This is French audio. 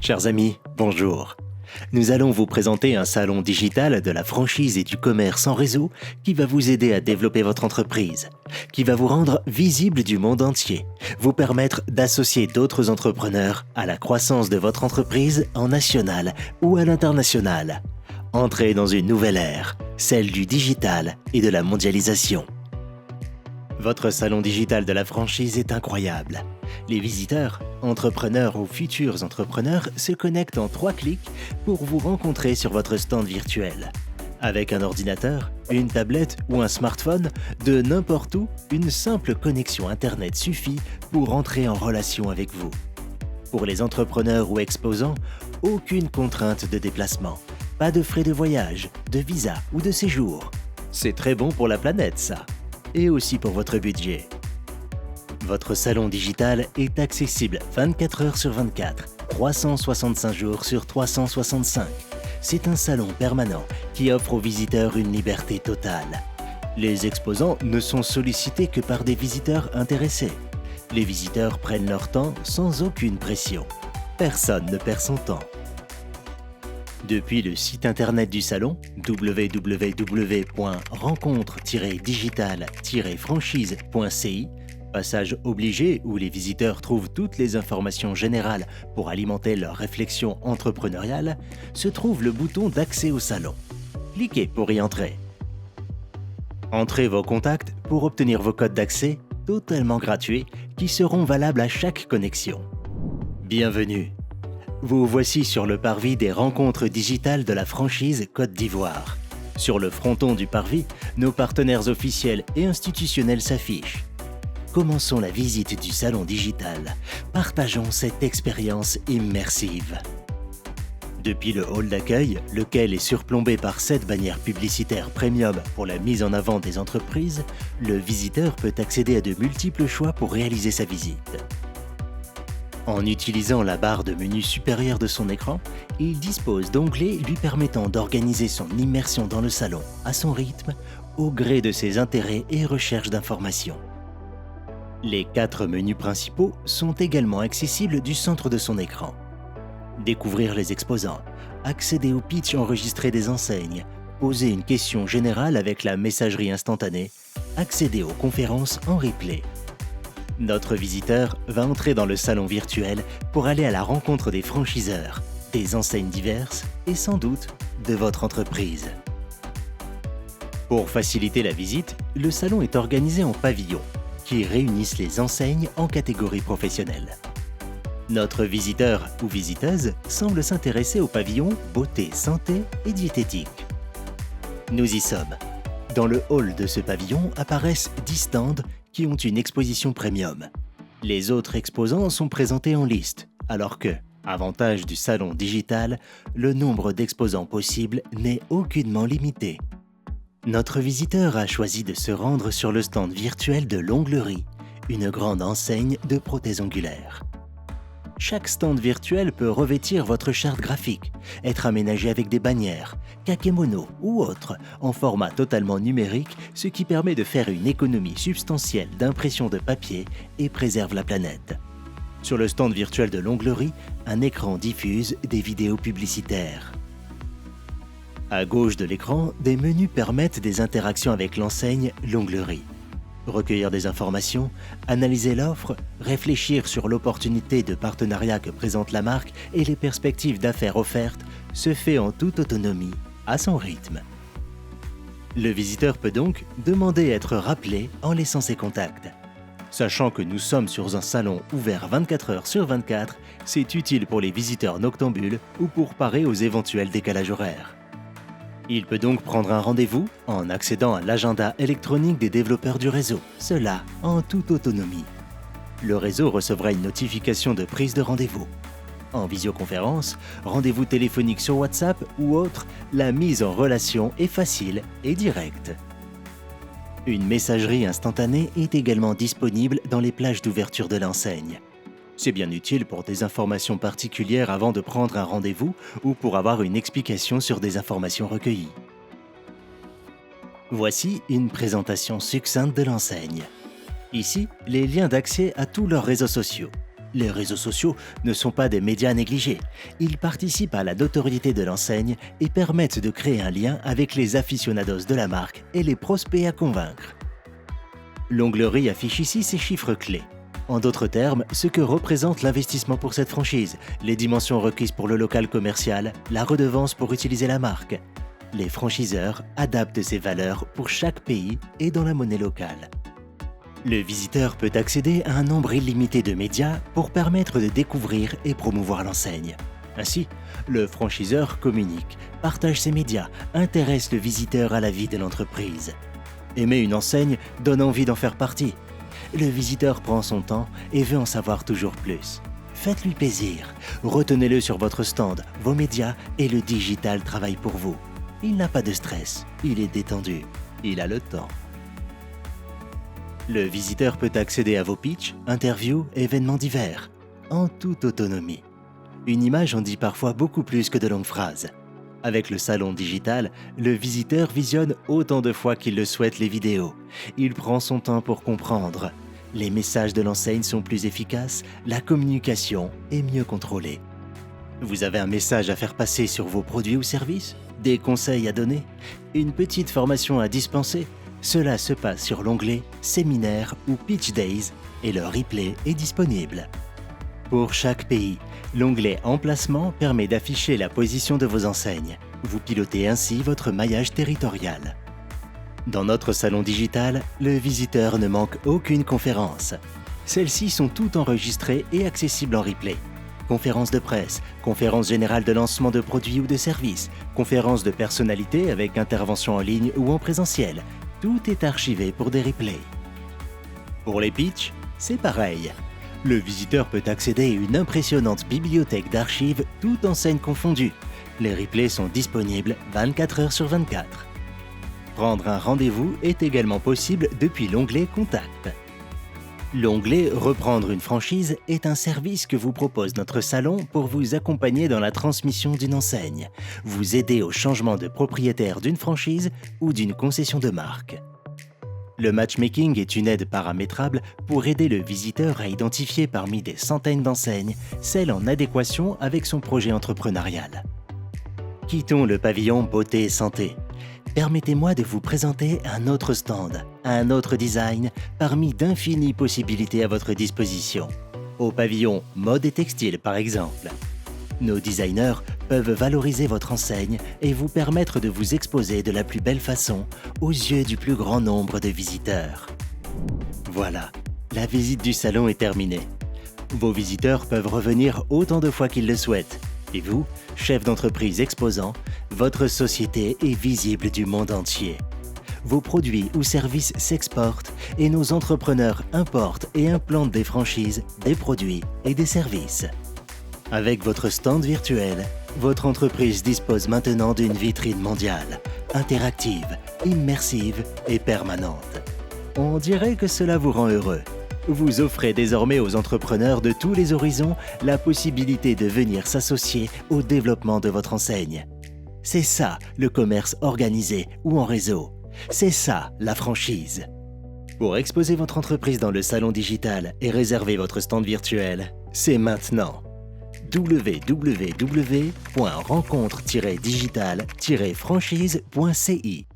Chers amis, bonjour. Nous allons vous présenter un salon digital de la franchise et du commerce en réseau qui va vous aider à développer votre entreprise, qui va vous rendre visible du monde entier, vous permettre d'associer d'autres entrepreneurs à la croissance de votre entreprise en national ou à l'international. Entrez dans une nouvelle ère, celle du digital et de la mondialisation. Votre salon digital de la franchise est incroyable. Les visiteurs, entrepreneurs ou futurs entrepreneurs se connectent en 3 clics pour vous rencontrer sur votre stand virtuel. Avec un ordinateur, une tablette ou un smartphone, de n'importe où, une simple connexion Internet suffit pour entrer en relation avec vous. Pour les entrepreneurs ou exposants, aucune contrainte de déplacement, pas de frais de voyage, de visa ou de séjour. C'est très bon pour la planète, ça. Et aussi pour votre budget. Votre salon digital est accessible 24 heures sur 24, 365 jours sur 365. C'est un salon permanent qui offre aux visiteurs une liberté totale. Les exposants ne sont sollicités que par des visiteurs intéressés. Les visiteurs prennent leur temps sans aucune pression. Personne ne perd son temps. Depuis le site internet du salon, www.rencontre-digital-franchise.ci, passage obligé où les visiteurs trouvent toutes les informations générales pour alimenter leur réflexion entrepreneuriale, se trouve le bouton d'accès au salon. Cliquez pour y entrer. Entrez vos contacts pour obtenir vos codes d'accès totalement gratuits qui seront valables à chaque connexion. Bienvenue. Vous voici sur le parvis des rencontres digitales de la franchise Côte d'Ivoire. Sur le fronton du parvis, nos partenaires officiels et institutionnels s'affichent. Commençons la visite du salon digital. Partageons cette expérience immersive. Depuis le hall d'accueil, lequel est surplombé par 7 bannières publicitaires premium pour la mise en avant des entreprises, le visiteur peut accéder à de multiples choix pour réaliser sa visite. En utilisant la barre de menu supérieure de son écran, il dispose d'onglets lui permettant d'organiser son immersion dans le salon à son rythme, au gré de ses intérêts et recherches d'informations. Les 4 menus principaux sont également accessibles du centre de son écran. Découvrir les exposants, accéder au pitch enregistré des enseignes, poser une question générale avec la messagerie instantanée, accéder aux conférences en replay. Notre visiteur va entrer dans le salon virtuel pour aller à la rencontre des franchiseurs, des enseignes diverses et sans doute de votre entreprise. Pour faciliter la visite, le salon est organisé en pavillons qui réunissent les enseignes en catégories professionnelles. Notre visiteur ou visiteuse semble s'intéresser au pavillon beauté, santé et diététique. Nous y sommes. Dans le hall de ce pavillon apparaissent 10 stands qui ont une exposition premium. Les autres exposants sont présentés en liste, alors que, avantage du salon digital, le nombre d'exposants possibles n'est aucunement limité. Notre visiteur a choisi de se rendre sur le stand virtuel de l'Onglerie, une grande enseigne de prothèses ongulaires. Chaque stand virtuel peut revêtir votre charte graphique, être aménagé avec des bannières, kakémono ou autres, en format totalement numérique, ce qui permet de faire une économie substantielle d'impression de papier et préserve la planète. Sur le stand virtuel de l'Onglerie, un écran diffuse des vidéos publicitaires. À gauche de l'écran, des menus permettent des interactions avec l'enseigne l'Onglerie. Recueillir des informations, analyser l'offre, réfléchir sur l'opportunité de partenariat que présente la marque et les perspectives d'affaires offertes se fait en toute autonomie, à son rythme. Le visiteur peut donc demander à être rappelé en laissant ses contacts. Sachant que nous sommes sur un salon ouvert 24 heures sur 24, c'est utile pour les visiteurs noctambules ou pour parer aux éventuels décalages horaires. Il peut donc prendre un rendez-vous en accédant à l'agenda électronique des développeurs du réseau, cela en toute autonomie. Le réseau recevra une notification de prise de rendez-vous. En visioconférence, rendez-vous téléphonique sur WhatsApp ou autre, la mise en relation est facile et directe. Une messagerie instantanée est également disponible dans les plages d'ouverture de l'enseigne. C'est bien utile pour des informations particulières avant de prendre un rendez-vous ou pour avoir une explication sur des informations recueillies. Voici une présentation succincte de l'enseigne. Ici, les liens d'accès à tous leurs réseaux sociaux. Les réseaux sociaux ne sont pas des médias négligés. Ils participent à la notoriété de l'enseigne et permettent de créer un lien avec les aficionados de la marque et les prospects à convaincre. L'onglerie affiche ici ses chiffres clés. En d'autres termes, ce que représente l'investissement pour cette franchise, les dimensions requises pour le local commercial, la redevance pour utiliser la marque. Les franchiseurs adaptent ces valeurs pour chaque pays et dans la monnaie locale. Le visiteur peut accéder à un nombre illimité de médias pour permettre de découvrir et promouvoir l'enseigne. Ainsi, le franchiseur communique, partage ses médias, intéresse le visiteur à la vie de l'entreprise. Aimer une enseigne donne envie d'en faire partie. Le visiteur prend son temps et veut en savoir toujours plus. Faites-lui plaisir, retenez-le sur votre stand, vos médias et le digital travaille pour vous. Il n'a pas de stress, il est détendu, il a le temps. Le visiteur peut accéder à vos pitchs, interviews, événements divers, en toute autonomie. Une image en dit parfois beaucoup plus que de longues phrases. Avec le salon digital, le visiteur visionne autant de fois qu'il le souhaite les vidéos. Il prend son temps pour comprendre. Les messages de l'enseigne sont plus efficaces, la communication est mieux contrôlée. Vous avez un message à faire passer sur vos produits ou services? Des conseils à donner? Une petite formation à dispenser? Cela se passe sur l'onglet « Séminaire » ou « Pitch Days » et le replay est disponible. Pour chaque pays, l'onglet « Emplacement » permet d'afficher la position de vos enseignes. Vous pilotez ainsi votre maillage territorial. Dans notre salon digital, le visiteur ne manque aucune conférence. Celles-ci sont toutes enregistrées et accessibles en replay. Conférences de presse, conférences générales de lancement de produits ou de services, conférences de personnalités avec intervention en ligne ou en présentiel. Tout est archivé pour des replays. Pour les pitchs, c'est pareil. Le visiteur peut accéder à une impressionnante bibliothèque d'archives, toutes enseignes confondues. Les replays sont disponibles 24 heures sur 24. Prendre un rendez-vous est également possible depuis l'onglet « Contact ». L'onglet « Reprendre une franchise » est un service que vous propose notre salon pour vous accompagner dans la transmission d'une enseigne, vous aider au changement de propriétaire d'une franchise ou d'une concession de marque. Le matchmaking est une aide paramétrable pour aider le visiteur à identifier parmi des centaines d'enseignes celle en adéquation avec son projet entrepreneurial. Quittons le pavillon beauté et santé. Permettez-moi de vous présenter un autre stand, un autre design, parmi d'infinies possibilités à votre disposition. Au pavillon mode et textile par exemple. Nos designers peuvent valoriser votre enseigne et vous permettre de vous exposer de la plus belle façon aux yeux du plus grand nombre de visiteurs. Voilà, la visite du salon est terminée. Vos visiteurs peuvent revenir autant de fois qu'ils le souhaitent. Et vous, chef d'entreprise exposant, votre société est visible du monde entier. Vos produits ou services s'exportent et nos entrepreneurs importent et implantent des franchises, des produits et des services. Avec votre stand virtuel, votre entreprise dispose maintenant d'une vitrine mondiale, interactive, immersive et permanente. On dirait que cela vous rend heureux. Vous offrez désormais aux entrepreneurs de tous les horizons la possibilité de venir s'associer au développement de votre enseigne. C'est ça le commerce organisé ou en réseau. C'est ça la franchise. Pour exposer votre entreprise dans le salon digital et réserver votre stand virtuel, c'est maintenant. www.rencontre-digital-franchise.ci